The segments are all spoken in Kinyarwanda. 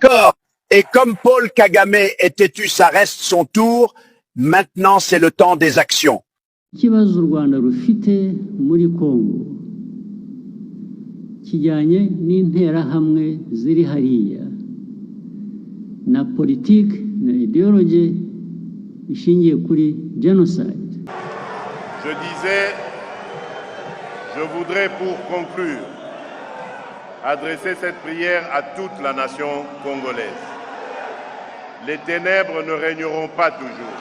d'accord? Et comme Paul Kagame est têtu, ça reste son tour. Maintenant, c'est le temps des actions. Ikibazo u Rwanda rufite muri Kongo kijyanye n'interahamwe ziri hariya na politiki na ideology ishingiye kuri genocide. Je disais, je voudrais pour conclure adresser cette prière à toute la nation congolaise. Les ténèbres ne régneront pas toujours.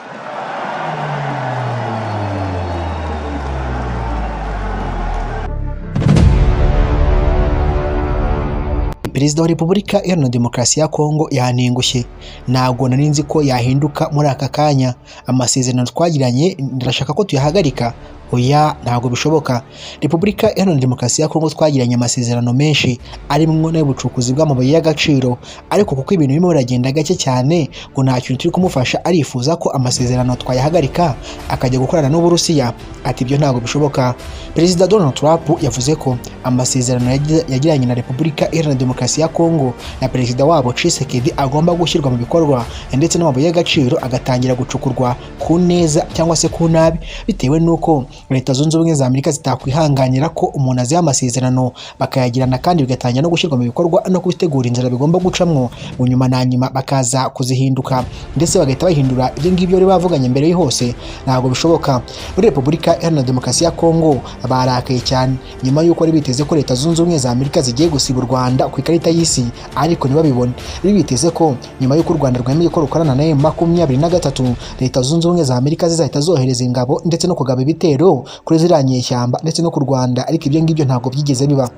Perezida wa Repubulika Iharanira Demokarasi ya Kongo yanengushye, ntabwo nari nzi ko yahinduka muri aka kanya. Amasezerano twagiranye ndashaka ko tuyahagarika. Oya, ntabwo bishoboka. Repubulika Iharanira Demokarasi ya Kongo twagiranye amasezerano menshi arimo n'ubucukuzi bw'amabuye y'agaciro, ariko kuko ibintu birimo biragenda gake cyane ngo nta kintu turi kumufasha, arifuza ko amasezerano twayahagarika akajya gukorana n'Uburusiya. Ati ibyo ntabwo bishoboka. Perezida Donald Trump yavuze ko amasezerano yagiranye na Repubulika Iharanira Demokarasi ya Kongo na perezida wabo Tshisekedi agomba gushyirwa mu bikorwa, ndetse n'amabuye y'agaciro agatangira gucukurwa ku neza cyangwa se ku nabi, bitewe n'uko Leta Zunze Ubumwe za Amerika zitakwihanganira ko umuntu aziha amasezerano bakayagirana kandi bigatangira no gushyirwa mu bikorwa no kubitegura inzira bigomba gucamwo, nyuma na nyuma bakaza kuzihinduka ndetse bagahita bahindura ibyo ngibyo bari bavuganye mbere hose. Ntabwo bishoboka. Muri Repubulika Iharanira Demokarasi ya Kongo barakaye cyane nyuma y'uko ari biteze ko Leta Zunze Ubumwe za Amerika zigiye gusiba u Rwanda ku ikarita y'isi, ariko ntibabibone. Biteze ko nyuma y'uko u Rwanda rwemeye ko rukorana na M23, Leta Zunze Ubumwe za Amerika zizahita zohereza ingabo ndetse no kugaba ibitero kuri ziriya nyeshyamba ndetse no ku Rwanda, ariko ibyo ngibyo ntabwo byigeze biba.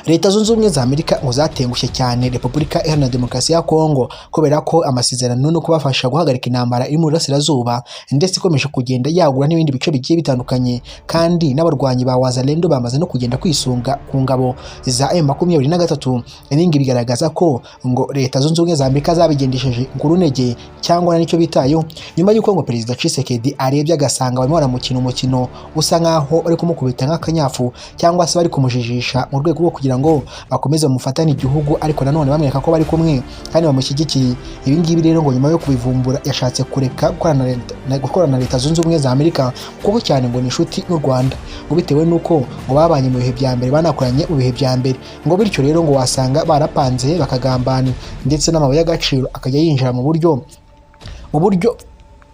Leta Zunze Ubumwe za Amerika ngo zatengushye cyane Repubulika Iharanira Demokarasi ya Kongo kubera ko amasezerano no kubafasha guhagarika intambara iri mu burasirazuba ndetse ikomeje kugenda yagura n'ibindi bice bigiye bitandukanye, kandi n'abarwanyi ba Wazalendo bamaze no kugenda kwisunga ku ngabo za M23. Ibingi bigaragaza ko ngo Leta Zunze Ubumwe za Amerika zabigendesheje ngurunege cyangwa n'icyo bitayo, nyuma y'uko ngo Perezida Tshisekedi arebye agasanga barimo baramukina umukino usa nkaho bari kumukubita nk'akanyafu cyangwa se bari kumujijisha mu rwego rwo kugira ngo bakomeze mufatane igihugu, ariko nanone bamwereka ko bari kumwe kandi bamushyigikiye. Ibi ngibi rero ngo nyuma yo kubivumbura yashatse kureka gukorana na Leta Zunze Ubumwe za Amerika kuko cyane ngo ni inshuti n'u Rwanda, ngo bitewe n'uko ngo babanye mu bihe bya mbere, banakoranye mu bihe bya mbere, ngo bityo rero ngo wasanga barapanze bakagambana ndetse n'amabuye y'agaciro akajya yinjira mu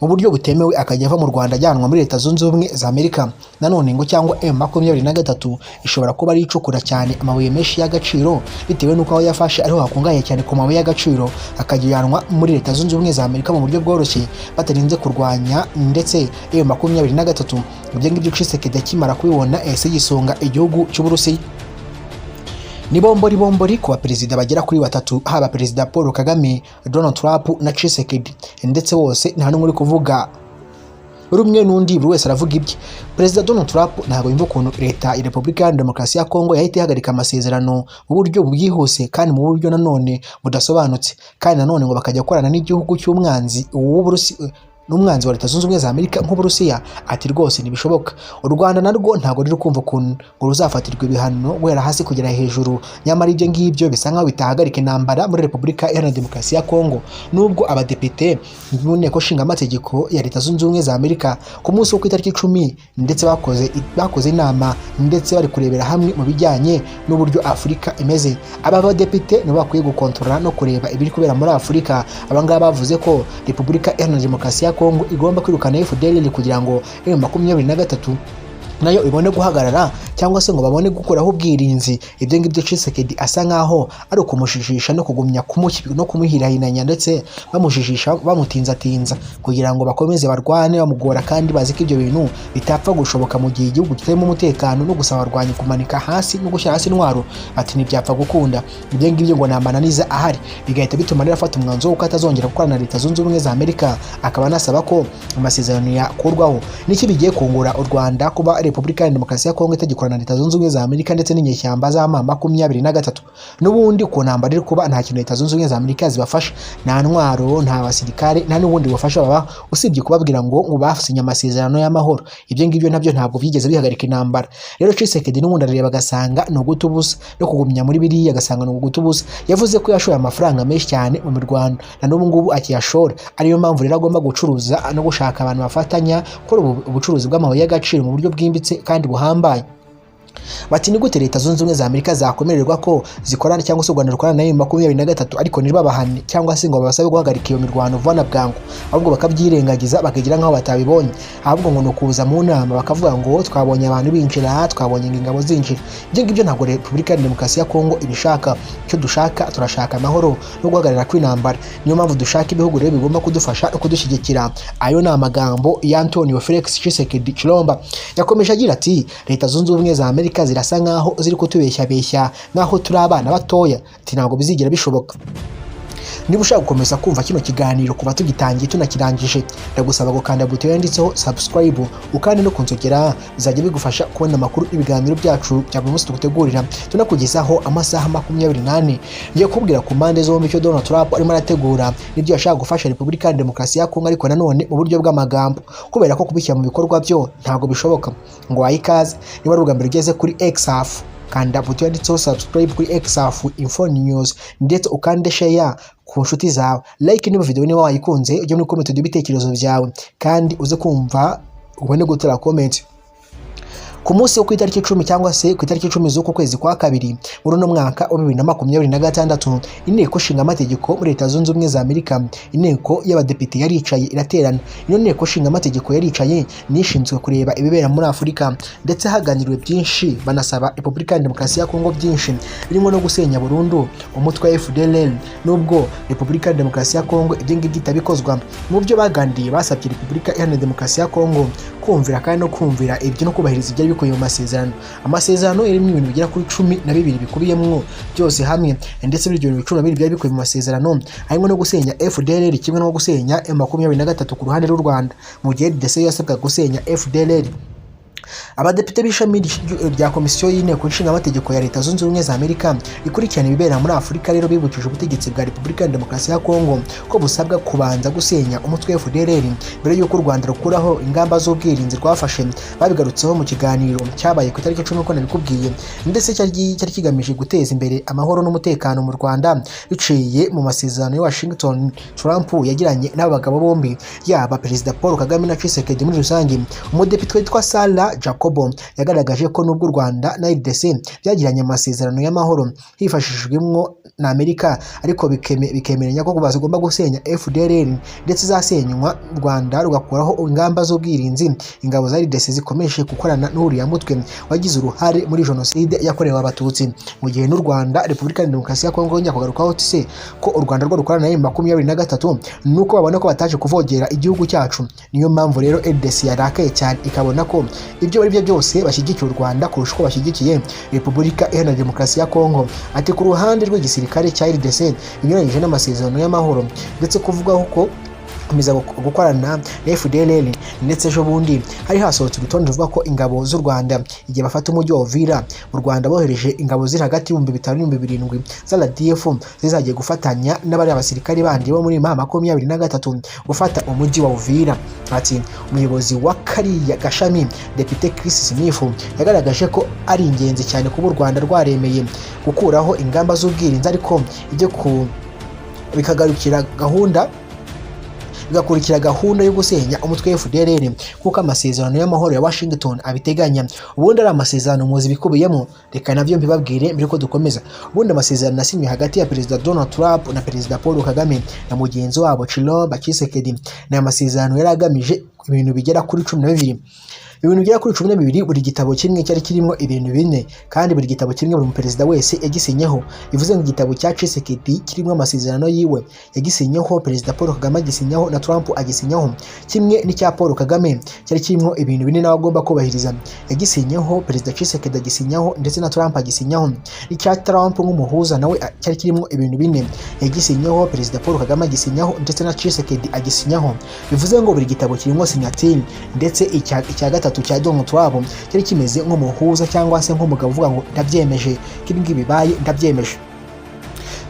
buryo butemewe akajya ava mu Rwanda ajyanwa muri Leta Zunze Ubumwe za Amerika. Nanone ngo cyangwa M23 ishobora kuba ari icukura cyane amabuye menshi y'agaciro, bitewe n'uko aho yafashe ariho hakungaye cyane ku mabuye y'agaciro, akajyanwa muri Leta Zunze Ubumwe za Amerika mu buryo bworoshye batarinze kurwanya ndetse M23. Ibyo ngibyo Tshisekedi akimara kubibona ese yisunga igihugu cy'Uburusiya. Ni bombori ku baperezida bagera kuri batatu, haba Perezida Paul Kagame, Donald Trump na Tshisekedi, ndetse bose nta n'umwe uri kuvuga rumwe n'undi, buri wese aravuga ibye. Perezida Donald Trump ntabwo yumva ukuntu Leta ya Repubulika Iharanira Demokarasi ya Kongo yahita ihagarika amasezerano mu buryo bwihuse kandi mu buryo nanone budasobanutse, kandi nanone ngo bakajya gukorana n'igihugu cy'umwanzi w'Uburusiya n'umwanzi wa Leta Zunze Ubumwe za Amerika nk'Uburusiya. Ati rwose ntibishoboka. U Rwanda narwo ntabwo riri kumva ukuntu ngo ruzafatirwa ibihano guhera hasi kugera hejuru, nyamara ibyo ngibyo bisa nkaho bitahagarika intambara muri Repubulika Iharanira Demokarasi ya Kongo, nubwo abadepite mu nteko nshinga amategeko ya Leta Zunze Ubumwe za Amerika ku munsi wo ku itariki 10 ndetse bakoze inama ndetse bari kurebera hamwe mu bijyanye n'uburyo Afurika imeze. Aba badepite nibo bakwiye gukontorora no kureba ibiri kubera muri Afurika. Abangaba bavuze ko Repubulika Iharanira Demokarasi ya Kongo igomba kwirukana FDLR kugira ngo M23 nayo ibone guhagarara cyangwa se ngo babone gukuraho ubwirinzi. Ibyo ngibyo Tshisekedi asa nkaho ari ukumushishisha no kugumya no kumuhirahinanya ndetse bamushishisha bamutinza kugira ngo bakomeze barwane bamugora, kandi bazi ko ibyo bintu bitapfa gushoboka mu gihe igihugu kitarimo umutekano no gusaba abarwanyi kumanika hasi no gushyira hasi intwaro. Ati ntibyapfa gukunda. Ibyo ngibyo ngo namananiza ahari bigahita bituma rero afata umwanzuro wo atazongera gukorana na Leta Zunze Ubumwe za Amerika, akaba anasaba ko amasezerano yakurwaho. Niki bigiye kungura u Rwanda kuba Repubulika ya Demokarasi ya Kongo itagikorana na Leta Zunze Ubumwe za Amerika ndetse n'inyeshyamba za M23 n'ubundi ku ntambara iri kuba nta kintu Leta Zunze Ubumwe za Amerika zibafasha, nta ntwaro, nta basirikare, nta n'ubundi bufasha baba usibye kubabwira ngo basinye amasezerano y'amahoro. Ibyo ngibyo nabyo ntabwo byigeze bihagarika intambara. Rero Tshisekedi n'ubundi arareba agasanga no gutubusa no kugumya muri biriya agasanga no gutubusa. Yavuze ko yashoye amafaranga menshi cyane mu mirwano na n'ubu ngubu akiyashora, ariyo mpamvu rero agomba gucuruza no gushaka abantu bafatanya kuri ubucuruzi bw'amabuye y'agaciro mu buryo bwimbitse kandi buhambaye. Bati ni gute Leta Zunze Ubumwe za Amerika zakomererwa ko zikorana cyangwa se u Rwanda rukorana na M23 ariko ntibabahane cyangwa se ngo babasabe guhagarika iyo mirwano vuba bwangu, ahubwo bakabyirengagiza bakagira nkaho batabibonye, ahubwo ngo no kuza mu nama bakavuga ngo twabonye abantu binjira, twabonye ingabo zinjira. Ibyo ngibyo ntabwo Repubulika ya Demokarasi ya Kongo ibishaka. Icyo dushaka, turashaka amahoro no guhagarara kw'intambara. Niyo mpamvu dushaka ibihugu rero bigomba kudufasha no kudushyigikira. Ayo ni amagambo ya Antonio Felix Tshisekedi Tshilomba. Yakomeje agira ati Leta Zunze Ubumwe za Amerika zirasa nkaho ziri kutubeshya nkaho turi abana batoya, ati ntabwo bizigira bishoboka. Niba ushaka gukomeza kumva kino kiganiro kuva tugitangiye tunakirangije, ndagusaba gukanda buto yanditseho subscribe ukandi no kunzogera, bizajya bigufasha kubona amakuru n'ibiganiro byacu bya buri munsi tugutegurira tunakugezaho amasaha 24. Ngiye kubwira ku mpande zombi icyo Donald Trump arimo arategura n'ibyo yashaka gufasha Repubulika ya Demokarasi ya Kongo, ariko nanone mu buryo bw'amagambo, kubera ko kubishyira mu bikorwa byo ntabwo bishoboka. Ngo wayikaze niba ari ubwa mbere ugeze kuri Xaf, kanda buto yanditseho subscribe kuri Xaf Info News ndetse ukande share ku nshuti zawe, like niba video niba wayikunze ujye muri comment y'ibitekerezo byawe kandi uze kumva ubone gutera comment. Ku munsi wo ku itariki 10 cyangwa se ku itariki 10 z'uko kwezi kwa kabiri muri no mwaka wa 2026, inteko nshinga amategeko muri Leta Zunze Ubumwe za Amerika, inteko y'abadepite yaricaye iraterana. Iyo nteko nshinga amategeko yaricaye nishinzwe kureba ibibera muri Afurika ndetse haganiriwe byinshi, banasaba Repubulika ya Demokarasi ya Kongo byinshi birimo no gusenya burundu umutwe wa FDLR. Nubwo Repubulika ya Demokarasi ya Kongo ibyo ngibyo itabikozwa, mu byo bagandiye basabye Repubulika ya Demokarasi ya Kongo kumvira kandi no kumvira ibyo no kubahiriza ibyo bikuye mu masezerano. Amasezerano irimo ibintu bigera kuri 12 bikubiyemo byose hamwe, ndetse biri 12 byari bikuye mu masezerano harimo no gusenya FDLR kimwe no gusenya M23 ku ruhande rw'u Rwanda, mu gihe RDC yasabwa gusenya FDLR. Abadepite b'ishami rya komisiyo y'inteko nshinga amategeko ya Leta Zunze Ubumwe za Amerika ikurikirana ibibera muri Afurika rero bibukije ubutegetsi bwa Repubulika ya Demokarasi ya Kongo ko busabwa kubanza gusenya umutwe wa FDLR mbere y'uko u Rwanda rukuraho ingamba z'ubwirinzi rwafashe. Babigarutseho mu kiganiro cyabaye ku itariki 10 ko nabikubwiye, ndetse cyari kigamije guteza imbere amahoro n'umutekano mu Rwanda biciye mu masezerano ya Washington Trump yagiranye n'abagabo bombi, yaba Perezida Paul Kagame na Tshisekedi muri rusange. Umudepite witwa Sala Jacobo yagaragaje ko nubwo u Rwanda na RDC byagiranye amasezerano y'amahoro hifashishijwemo na Amerika, ariko bikemeranya ko bazigomba gusenya FDLR ndetse zasenywa u Rwanda rugakuraho ingamba z'ubwirinzi. Ingabo za RDC zikomeje gukorana n'uriya mutwe wagize uruhare muri jenoside yakorewe abatutsi, mu gihe n'u Rwanda Repubulika ya Demokarasi ya Kongo yongera kugarukaho tse ko u Rwanda rwo rukorana na M23 nuko babona ko bataje kuvogera igihugu cyacu. Niyo mpamvu rero RDC yarakaye cyane ikabona ko ibyo ari byo byose bashyigikiye u Rwanda kurusha uko bashyigikiye Repubulika ya Demokarasi ya Kongo. Ati ku ruhande rw'igisirikare cya RDC binyuranyije n'amasezerano y'amahoro ndetse kuvugaho ko komeza gukorana na FDLR, ndetse ejo bundi hari hasohotse urutonde ruvuga ko ingabo z'u Rwanda igihe bafata umujyi wa Uvira mu Rwanda bohereje ingabo ziri hagati y'5,500 n'7,000 za RDF zizagiye gufatanya n'abari abasirikari bandi bo muri M23 gufata umujyi wa Uvira. Ati umuyobozi wa kariya gashami Depite Chris Smith yagaragaje ko ari ingenzi cyane kuba u Rwanda rwaremeye gukuraho ingamba z'ubwirinzi, ariko ibyo bikagarukira gahunda yo gusenya umutwe wa FDLR kuko amasezerano y'amahoro ya Washington abiteganya. Ubundi ari amasezerano muzi bikubiyemo, reka navyo mbibabwire mbere ko dukomeza. Ubundi amasezerano nasinywe hagati ya Perezida Donald Trump na Perezida Paul Kagame na mugenzi wabo Tshilomba Tshisekedi. Ni amasezerano yari agamije ibintu bigera kuri 12. Ibintu bigera kuri 12, buri gitabo kimwe cyari kirimo ibintu bine, kandi buri gitabo kimwe buri perezida wese yagisinyeho. Bivuze ngo igitabo cya Tshisekedi kirimo amasezerano yiwe yagisinyeho, Perezida Paul Kagame agisinyeho na Trump agisinyeho, kimwe n'icya Paul Kagame cyari kirimo ibintu bine nawe agomba kubahiriza. Yagisinyeho Perezida Tshisekedi agisinyeho ndetse na Trump agisinyeho. Icya Trump nk'umuhuza nawe cyari kirimo ibintu bine, yagisinyeho Perezida Paul Kagame agisinyeho ndetse na Tshisekedi agisinyeho. Bivuze ngo buri gitabo kirimo sinyatire, ndetse icya gatatu gatatu cya Donald Trump cyari kimeze nk'umuhuza cyangwa se nk'umugabo uvuga ngo ndabyemeje ibi ngibi bibaye ndabyemeje.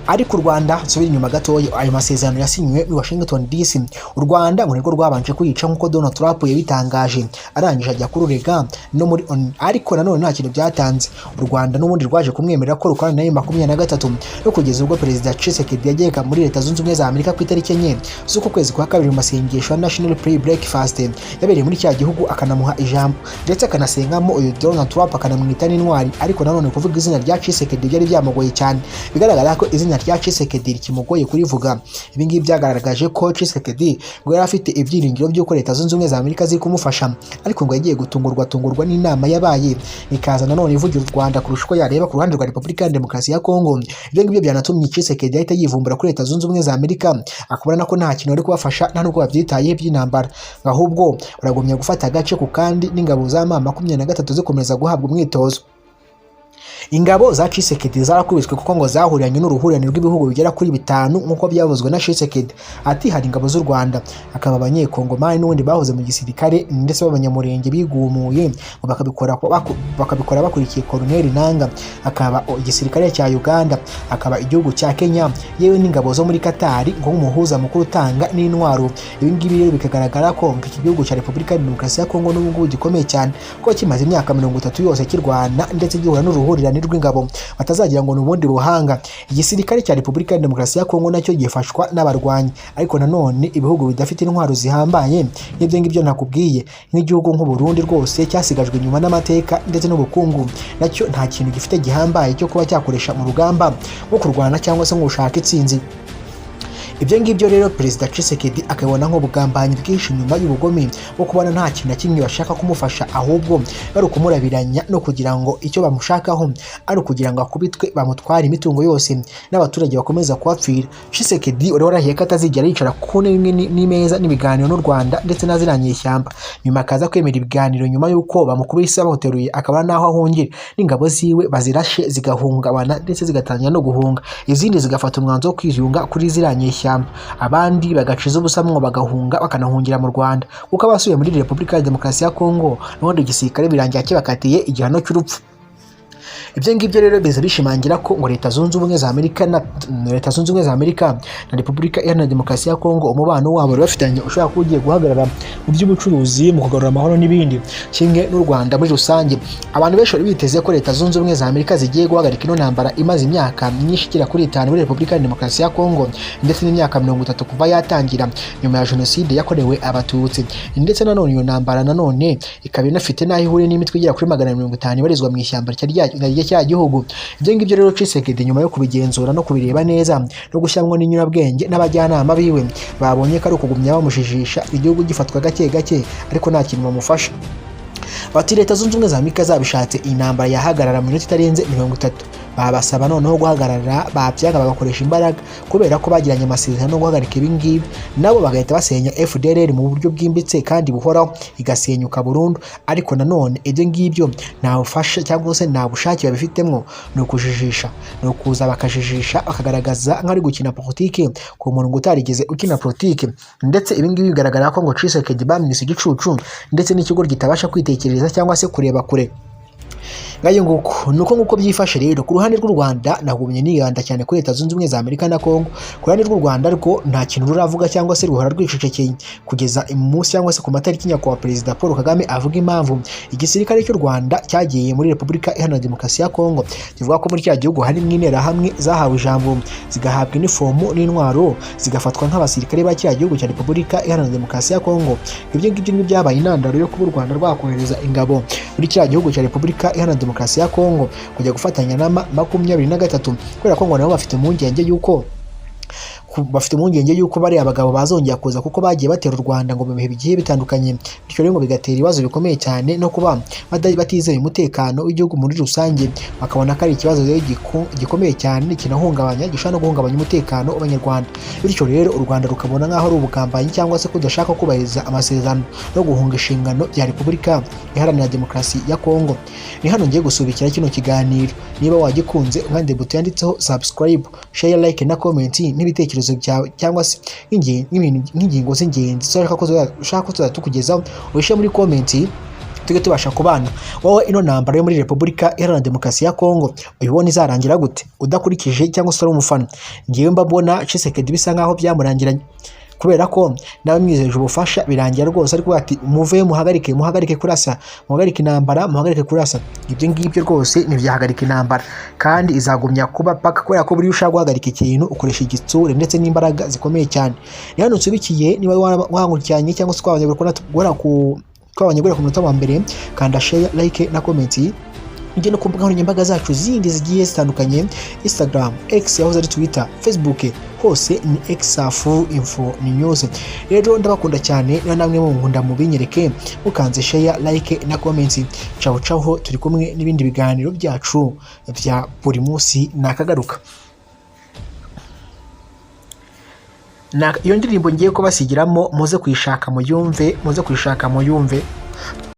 Ariko u Rwanda nsubira inyuma gatoya, ayo masezerano yasinywe i Washington DC, u Rwanda ngo nirwo rwabanje kuyica nk'uko Donald Trump yabitangaje, arangije ajya kururega no muri ariko nanone nta kintu byatanze. U Rwanda n'ubundi rwaje kumwemerera ko rukorana na M23 no kugeza ubwo Perezida Tshisekedi yagera muri Leta Zunze Ubumwe za Amerika ku itariki 4 z'uko kwezi kwa kabiri mu masengesho ya National Prayer Breakfast yabereye muri cya gihugu, akanamuha ijambo ndetse akanasengamo uyu Donald Trump akanamwita n'intwari. Ariko nanone kuvuga izina rya Tshisekedi byari byamugoye cyane, bigaragara ko izina rya Tshisekedi kimugoye kurivuga. Ibi ngibi byagaragaje ko Tshisekedi ngo yari afite ibyiringiro by'uko Leta Zunze Ubumwe za Amerika ziri kumufasha, ariko ngo yagiye gutungurwa n'inama yabaye ikaza nanone ivugira u Rwanda kurusha uko yareba ku ruhande rwa Repubulika ya Demokarasi ya Kongo. Ibyo ngibyo byanatumye Tshisekedi ahita yivumbura kuri Leta Zunze Ubumwe za Amerika, akabona ko nta kintu ari kubafasha nta nubwo babyitaye by'intambara, ahubwo baragumya gufata agace ku kandi n'ingabo za M23 zikomeza guhabwa umwitozo. Ingabo za Tshisekedi zarakubiswe kuko ngo zahuriranye n'uruhurirane rw'ibihugu bigera kuri 5 nkuko byavuzwe na Tshisekedi. Ati hari ingabo z'u Rwanda, akaba abanyekongomani n'ubundi bahoze mu gisirikare ndetse b'abanyamurenge bigumuye bakabikora bakurikiye Colonel Nanga, akaba igisirikare cya Uganda, akaba igihugu cya Kenya, yewe n'ingabo zo muri Qatar ngo umuhuza mukuru utanga n'intwaro. Ibi ngibi rero bikagaragara ko iki gihugu cya Repubulika ya Demokarasi ya Kongo n'ubu gikomeye cyane ko kimaze imyaka 30 yose kirwana ndetse gihura n'uruhurirane rw'ingabo batazagira ngo n'ubundi buhanga. Igisirikare cya Repubulika ya Demokarasi ya Kongo nacyo gifashwa n'abarwanyi, ariko nanone ibihugu bidafite intwaro zihambaye n'ibyo ngibyo nakubwiye nk'igihugu nk'u Burundi rwose cyasigajwe inyuma n'amateka ndetse n'ubukungu, nacyo nta kintu gifite gihambaye cyo kuba cyakoresha mu rugamba nko kurwana cyangwa se ngo ushake itsinzi. Ibyo ngibyo rero Perezida Tshisekedi akabona nk'ubugambanyi bwinshi nyuma y'ubugome bwo kubona nta kintu na kimwe bashaka kumufasha, ahubwo bari kumurabiranya no kugira ngo icyo bamushakaho ari ukugira ngo akubitwe bamutware imitungo yose n'abaturage bakomeza kuhapfira. Tshisekedi uri warahiye ko atazigera yicara ku n'imeza n'ibiganiro n'u Rwanda ndetse n'aziranye ishyamba, nyuma akaza kwemera ibiganiro nyuma y'uko bamukubise bamuteruye akabona naho ahungira, n'ingabo ziwe bazirashe zigahungabana ndetse zigatangira no guhunga, izindi zigafata umwanzuro wo kwiyunga kuri ziranye ishyamba, abandi bagaciza ubusamwo bagahunga bakanahungira mu Rwanda kuko abasuye muri Repubulika ya Demokarasi ya Kongo n'ubundi igisirikare birangiye kibakatiye igihano cy'urupfu. Ibyo ngibyo rero biza bishimangira ko ngo Leta Zunze Ubumwe za Amerika na Repubulika ya Demokarasi ya Kongo umubano wabo bafitanye ushobora kuba ugiye guhagarara mu by'ubucuruzi, mu kugarura amahoro n'ibindi, kimwe n'u Rwanda muri rusange. Abantu benshi bari biteze ko Leta Zunze Ubumwe za Amerika zigiye guhagarika ino ntambara imaze imyaka myinshi igera kuri 5 muri Repubulika ya Demokarasi ya Kongo ndetse n'imyaka 30 kuva yatangira nyuma ya jenoside yakorewe abatutsi, ndetse nanone iyo ntambara nanone ikaba inafite naho ihuriye n'imitwe igera kuri 150 ibarizwa mu ishyamba cya gihugu. Ibyo ngibyo rero Tshisekedi nyuma yo kubigenzura no kubireba neza no gushyamwa n'inyurabwenge n'abajyanama biwe babonye ko ari ukugumya bamushijisha, igihugu gifatwa gake gake ariko nta kintu bamufasha. Bati Leta Zunze Ubumwe za Amerika zabishatse intambara yahagarara mu minota itarenze 30, babasaba noneho guhagarara, babyanga bagakoresha imbaraga kubera ko bagiranye amasezerano no guhagarika ibi ngibi, nabo bagahita basenya FDLR mu buryo bwimbitse kandi buhoraho igasenyuka burundu. Ariko nanone ibyo ngibyo nta ufasha cyangwa se nta bushake babifitemo, no kujijisha, no kuza bakajijisha bakagaragaza nk'ari gukina politike ku muntu utarigeze ukina politike. Ndetse ibi ngibi bigaragara ko ngo Tshisekedi bamwise igicucu ndetse n'ikigo gitabasha kwitekereza cyangwa se kureba kure. Ngayo nguko byifashe rero ku ruhande rw'u Rwanda nagumye niyanda cyane kuri Leta Zunze Ubumwe za Amerika na Kongo. Ku ruhande rw'u Rwanda ariko nta kintu ruravuga cyangwa se ruhora rwicecekeye kugeza umunsi cyangwa se ku matariki nyakubahwa Perezida Paul Kagame avuga impamvu igisirikare cy'u Rwanda cyagiye muri Repubulika Iharanira Demokarasi ya Kongo. Kivuga ko muri cya gihugu hari mw'intera hamwe zahawe ijambo zigahabwa inifomu n'intwaro zigafatwa nk'abasirikare ba cya gihugu cya Repubulika Iharanira Demokarasi ya Kongo. Ibyo ngibyo ni byabaye intandaro yo kuba u Rwanda rwakohereza ingabo muri cya gihugu cya Repubulika Iharanira Demokarasi ya Kongo kujya gufatanya na 23 kubera ko ngo nabo bafite impungenge yuko bari abagabo bazongera kuza kuko bagiye batera u Rwanda ngo mu bihe bigiye bitandukanye, bityo rero ngo bigatera ibibazo bikomeye cyane no kuba batizeye umutekano w'igihugu muri rusange, bakabona ko ari ikibazo gikomeye cyane kinahungabanya gishobora no guhungabanya umutekano w'Abanyarwanda. Bityo rero u Rwanda rukabona nk'aho ari ubugambanyi cyangwa se kudashaka kubahiriza amasezerano no guhunga inshingano bya Repubulika Iharanira Demokarasi ya Kongo. Ni hano ngiye gusubikira kino kiganiro. Niba wagikunze ukande buto yanditseho subscribe, share, like na comment n'ibitekerezo byawe cyangwa se nk'ingingo z'ingenzi ushaka ko tuzatukugezaho, wishyira muri comment tujye tubasha kubana. Wowe ino ntambara yo muri Repubulika Iharanira Demokarasi ya Kongo uyibona izarangira gute udakurikije cyangwa se uri umufana? Ngiye mbabona Tshisekedi bisa nkaho byamurangiranye, kubera ko nawe mwizeje ubufasha birangira rwose, ariko ati muve muhagarike kurasa, muhagarike intambara, muhagarike kurasa. Ibyo ngibyo rwose ntibyahagarika intambara kandi izagumya kuba paka, kubera ko buri ushaka guhagarika ikintu ukoresha igitsure ndetse n'imbaraga zikomeye cyane. Ni hano nsubikiye, niba wankurikiranye cyangwa se twabanyegura ku munota wa mbere, kanda share, like na comment. Ujye no ku mbuga nkoranyambaga zacu zindi zigiye zitandukanye, Instagram, X yahoze ari Twitter, Facebook, hose ni Exafu Info News. Rero ndabakunda cyane, niba namwe munkunda mubinyereke mukanze share, like na comment. Ciao turi kumwe n'ibindi biganiro byacu bya buri munsi nakagaruka. Iyo ndirimbo ngiye kubasigiramo muze kuyishaka muyumve.